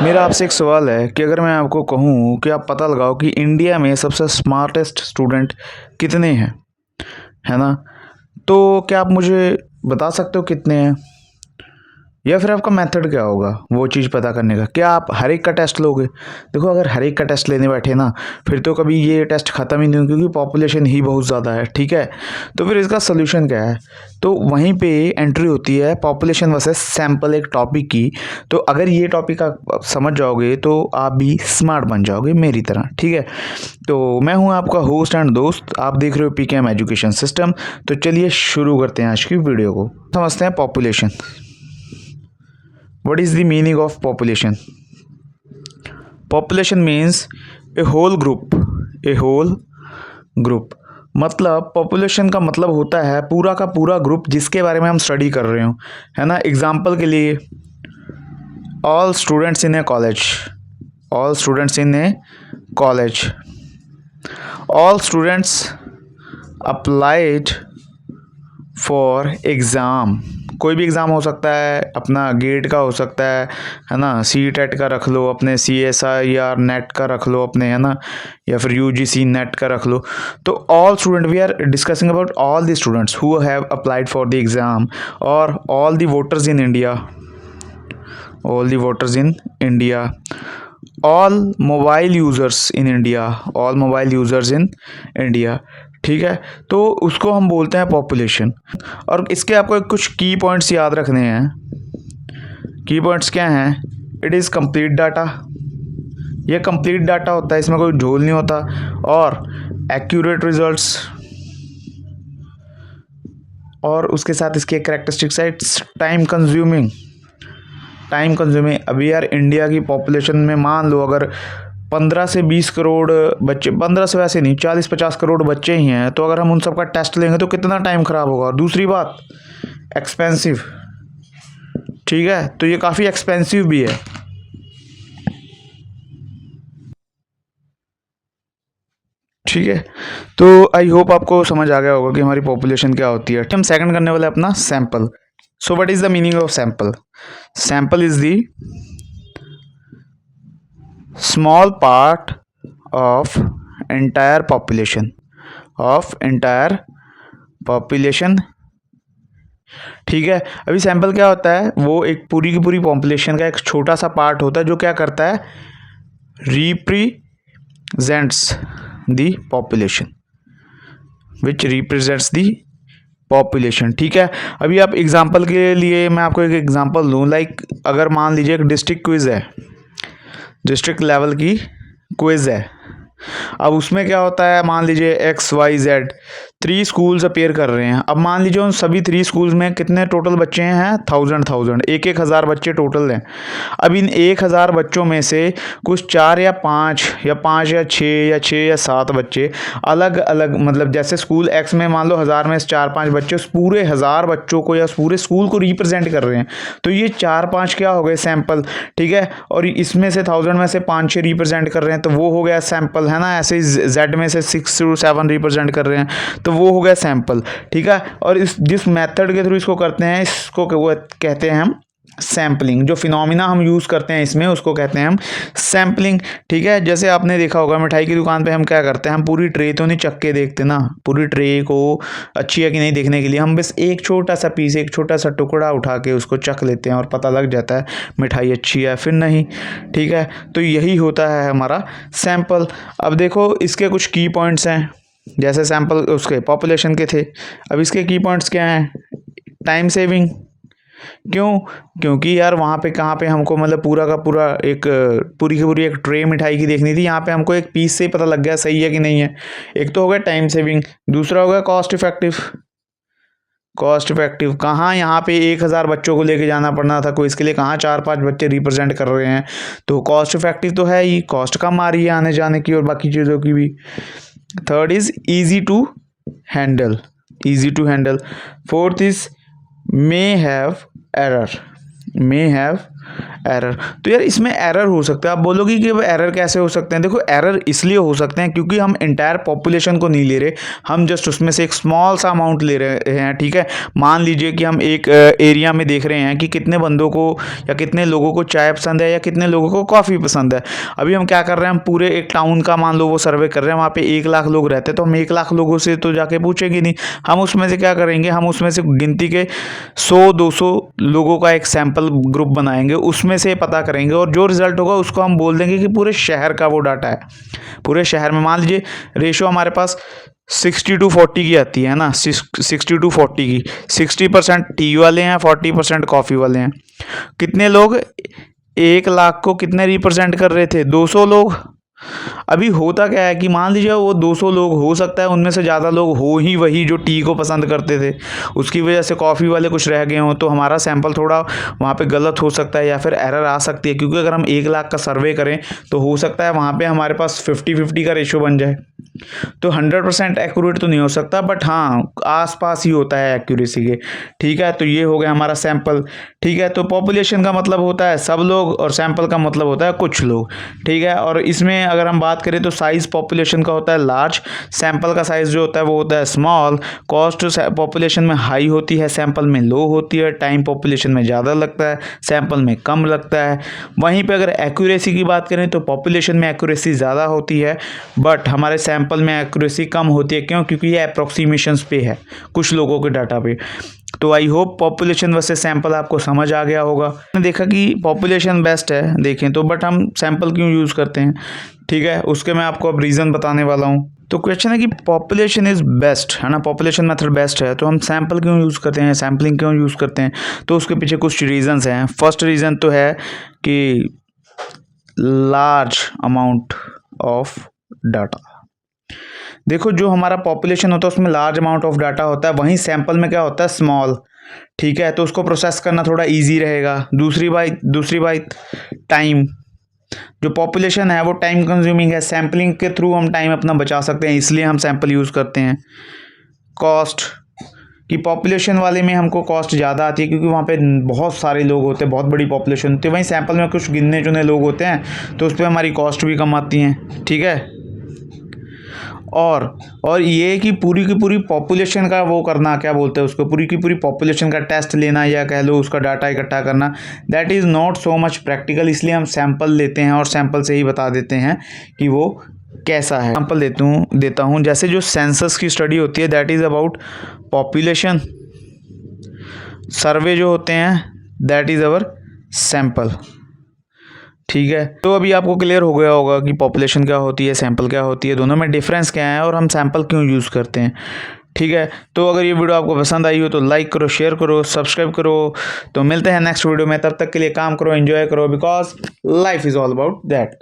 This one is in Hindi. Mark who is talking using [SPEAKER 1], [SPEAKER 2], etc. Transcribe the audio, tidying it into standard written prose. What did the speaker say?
[SPEAKER 1] मेरा आपसे एक सवाल है कि अगर मैं आपको कहूँ कि आप पता लगाओ कि इंडिया में सबसे स्मार्टेस्ट स्टूडेंट कितने हैं, है ना? तो क्या आप मुझे बता सकते हो कितने हैं? या फिर आपका मेथड क्या होगा वो चीज़ पता करने का? क्या आप हर एक का टेस्ट लोगे? देखो, अगर हर एक का टेस्ट लेने बैठे ना, फिर तो कभी ये टेस्ट ख़त्म ही नहीं होगा, क्योंकि पॉपुलेशन ही बहुत ज़्यादा है, ठीक है? तो फिर इसका सॉल्यूशन क्या है? तो वहीं पे एंट्री होती है पॉपुलेशन वर्सेस सैंपल, एक टॉपिक की। तो अगर ये टॉपिक आप समझ जाओगे तो आप भी स्मार्ट बन जाओगे मेरी तरह, ठीक है? तो मैं हूँ आपका होस्ट एंड दोस्त, आप देख रहे हो पीकेएम एजुकेशन सिस्टम। तो चलिए शुरू करते हैं आज की वीडियो को। समझते हैं population. What is the meaning of population? Population means a whole group. A whole group. मतलब पॉपुलेशन का मतलब होता है पूरा का पूरा ग्रुप जिसके बारे में हम स्टडी कर रहे हो, है ना? एग्जाम्पल के लिए, all students in A college, all students in A college, all students applied for exam. कोई भी एग्ज़ाम हो सकता है, अपना गेट का हो सकता है ना? सी टेट का रख लो, अपने CSIR नेट का रख लो अपने, है ना? या फिर UGC नेट का रख लो। तो all student, we are discussing about all the students who have applied for the exam, और all the voters in India, all the voters in India, all mobile users in India, all mobile users in India, ठीक है? तो उसको हम बोलते हैं पॉपुलेशन। और इसके आपको कुछ की पॉइंट्स याद रखने हैं। की पॉइंट्स क्या हैं? इट इज़ कंप्लीट डाटा, ये कंप्लीट डाटा होता है, इसमें कोई झोल नहीं होता। और एक्यूरेट रिजल्ट्स, और उसके साथ इसके कैरेक्टरिस्टिक्स है, it's time consuming. Time consuming. अभी यार इंडिया की पॉपुलेशन में मान लो अगर 15 से 20 करोड़ बच्चे, 15 से वैसे नहीं, 40-50 करोड़ बच्चे ही हैं, तो अगर हम उन सबका टेस्ट लेंगे तो कितना टाइम ख़राब होगा। और दूसरी बात, एक्सपेंसिव, ठीक है? तो ये काफ़ी एक्सपेंसिव भी है, ठीक है? तो आई होप आपको समझ आ गया होगा कि हमारी पॉपुलेशन क्या होती है। हम सेकंड करने वाले अपना sample. So what is the meaning of sample? Sample is the small part of entire population, of entire population, ठीक है? अभी सैंपल क्या होता है? वो एक पूरी की पूरी पॉपुलेशन का एक छोटा सा पार्ट होता है जो क्या करता है? Represents the population, which represents the population, ठीक है? अभी आप एग्जांपल के लिए मैं आपको एक एग्जांपल दूं, लाइक अगर मान लीजिए एक डिस्ट्रिक्ट क्विज है, डिस्ट्रिक्ट लेवल की क्विज है। अब उसमें क्या होता है, मान लीजिए XYZ 3 स्कूल्स अपेयर कर रहे हैं। अब मान लीजिए उन सभी 3 स्कूल्स में कितने टोटल बच्चे हैं? 1000 एक हज़ार बच्चे टोटल हैं। अब इन 1000 बच्चों में से कुछ 4 या 5 या 5 या 6 या 6 या 7 बच्चे अलग अलग, मतलब जैसे स्कूल X में मान लो 1000 में से 4-5 बच्चे उस पूरे 1000 बच्चों को या उस पूरे स्कूल को रिप्रेजेंट कर रहे हैं। तो ये 4-5 क्या हो गए? सैंपल, ठीक है? और इसमें से 1000 में से 5-6 रिप्रेजेंट कर रहे हैं, तो वो हो गया सैंपल, है ना? ऐसे ही Z में से 6 to 7 रिप्रेजेंट कर रहे हैं, तो वो हो गया सैंपल, ठीक है? और इस जिस मेथड के थ्रू इसको करते हैं, इसको वो कहते हैं हम सैम्पलिंग। जो फिनोमिना हम यूज़ करते हैं इसमें, उसको कहते हैं हम सैम्पलिंग, ठीक है? जैसे आपने देखा होगा मिठाई की दुकान पे हम क्या करते हैं, हम पूरी ट्रे तो नहीं चख के देखते ना, पूरी ट्रे को अच्छी है कि नहीं देखने के लिए हम बस एक छोटा सा पीस, एक छोटा सा टुकड़ा उठा के उसको चख लेते हैं और पता लग जाता है मिठाई अच्छी है फिर नहीं, ठीक है? तो यही होता है हमारा सैंपल। अब देखो इसके कुछ की पॉइंट्स हैं, जैसे सैंपल उसके पॉपुलेशन के थे। अब इसके की पॉइंट्स क्या हैं? Time saving. क्यों? क्योंकि यार वहाँ पे कहाँ पे हमको मतलब पूरा का पूरा एक पूरी की पूरी एक ट्रे मिठाई की देखनी थी, यहाँ पे हमको एक पीस से ही पता लग गया सही है कि नहीं है। एक तो हो गया टाइम सेविंग, दूसरा हो गया कॉस्ट इफेक्टिव। कॉस्ट इफेक्टिव कहाँ, यहाँ पे 1000 बच्चों को लेके जाना पड़ना था कोई, इसके लिए कहाँ 4-5 बच्चे रिप्रेजेंट कर रहे हैं, तो कॉस्ट इफेक्टिव तो है ही, कॉस्ट कम आ रही है आने जाने की और बाकी चीज़ों की भी। Third is easy to handle, easy to handle. Fourth is may have error, may have error. तो यार इसमें एरर हो सकता है। आप बोलोगे कि एरर कैसे हो सकते हैं? देखो एरर इसलिए हो सकते हैं क्योंकि हम इंटायर पॉपुलेशन को नहीं ले रहे, हम जस्ट उसमें से एक स्मॉल सा अमाउंट ले रहे हैं। ठीक है, मान लीजिए कि हम एक एरिया में देख रहे हैं कि कितने बंदों को या कितने लोगों को चाय पसंद है या कितने लोगों को कॉफ़ी पसंद है। अभी हम क्या कर रहे हैं, हम पूरे एक टाउन का मान लो वो सर्वे कर रहे हैं, वहाँ पे 1 लाख लोग रहते हैं, तो हम 1 लाख लोगों से तो जाके पूछेंगे नहीं। हम उसमें से क्या करेंगे, हम उसमें से गिनती के 100-200 लोगों का एक सैंपल ग्रुप बनाएंगे, उसमें से पता करेंगे और जो रिजल्ट होगा उसको हम बोल देंगे कि पूरे शहर का वो डाटा है। पूरे शहर में मान लीजिए रेशो हमारे पास 60-40 की आती है ना, 60-40 की। 60% टी वाले हैं, 40% कॉफ़ी वाले हैं। कितने लोग 1 लाख को कितने रिप्रेजेंट कर रहे थे? 200 लोग। अभी होता क्या है कि मान लीजिए वो 200 लोग, हो सकता है उनमें से ज़्यादा लोग हो ही वही जो टी को पसंद करते थे, उसकी वजह से कॉफ़ी वाले कुछ रह गए हों, तो हमारा सैंपल थोड़ा वहाँ पे गलत हो सकता है या फिर एरर आ सकती है। क्योंकि अगर हम 1 लाख का सर्वे करें तो हो सकता है वहाँ पे हमारे पास 50-50 का रेशो बन जाए। तो 100% एक्यूरेट तो नहीं हो सकता, बट हाँ आसपास ही होता है एक्यूरेसी के। ठीक है, तो ये हो गया हमारा सैंपल। ठीक है, तो पॉपुलेशन का मतलब होता है सब लोग और सैंपल का मतलब होता है कुछ लोग। ठीक है, और इसमें अगर हम बात करें तो साइज़ पॉपुलेशन का होता है लार्ज, सैंपल का साइज़ जो होता है वो होता है स्मॉल। कॉस्ट पॉपुलेशन में हाई होती है, सैंपल में लो होती है। टाइम पॉपुलेशन में ज़्यादा लगता है, सैंपल में कम लगता है। वहीं पे अगर एक्यूरेसी की बात करें तो पॉपुलेशन में एक्यूरेसी ज़्यादा होती है, बट हमारे सैंपल में एक्यूरेसी कम होती है। क्यों? क्योंकि ये अप्रोक्सीमेशंस पे है, कुछ लोगों के डाटा पे। तो I hope population versus sample आपको समझ आ गया होगा। मैंने देखा कि पॉपुलेशन बेस्ट है देखें तो, बट हम सैंपल क्यों यूज़ करते हैं? ठीक है, उसके मैं आपको अब रीज़न बताने वाला हूँ। तो क्वेश्चन है कि पॉपुलेशन इज़ बेस्ट, है ना, पॉपुलेशन मेथड बेस्ट है, तो हम सैंपल क्यों यूज़ करते हैं, सैम्पलिंग क्यों यूज़ करते हैं? तो उसके पीछे कुछ रीज़न्स हैं। फर्स्ट रीज़न तो है कि लार्ज अमाउंट ऑफ डाटा। देखो जो हमारा पॉपुलेशन होता है उसमें लार्ज अमाउंट ऑफ डाटा होता है, वहीं सैंपल में क्या होता है, स्मॉल। ठीक है, तो उसको प्रोसेस करना थोड़ा इजी रहेगा। दूसरी बात टाइम। जो पॉपुलेशन है वो टाइम कंज्यूमिंग है, सैम्पलिंग के थ्रू हम टाइम अपना बचा सकते हैं, इसलिए हम सैंपल यूज़ करते हैं। कॉस्ट, कि पॉपुलेशन वाले में हमको कॉस्ट ज़्यादा आती है क्योंकि वहाँ पे बहुत सारे लोग होते हैं, बहुत बड़ी पॉपुलेशन होती है। वहीं सैंपल में कुछ गिनने चुने लोग होते हैं, तो उस पर हमारी कॉस्ट भी कम आती हैं। ठीक है, और ये कि पूरी की पूरी पॉपुलेशन का वो करना, क्या बोलते हैं उसको, पूरी की पूरी पॉपुलेशन का टेस्ट लेना या कह लो उसका डाटा इकट्ठा करना, that is not so much practical. इसलिए हम सैंपल लेते हैं और सैंपल से ही बता देते हैं कि वो कैसा है। एग्जाम्पल देता हूँ जैसे जो सेंसस की स्टडी होती है दैट इज़ अबाउट पॉपुलेशन, सर्वे जो होते हैं दैट इज़ अवर सैंपल। ठीक है, तो अभी आपको क्लियर हो गया होगा कि पॉपुलेशन क्या होती है, सैंपल क्या होती है, दोनों में डिफरेंस क्या है और हम सैंपल क्यों यूज़ करते हैं। ठीक है, तो अगर ये वीडियो आपको पसंद आई हो तो लाइक करो, शेयर करो, सब्सक्राइब करो। तो मिलते हैं नेक्स्ट वीडियो में, तब तक के लिए काम करो, एंजॉय करो, because life is all about that.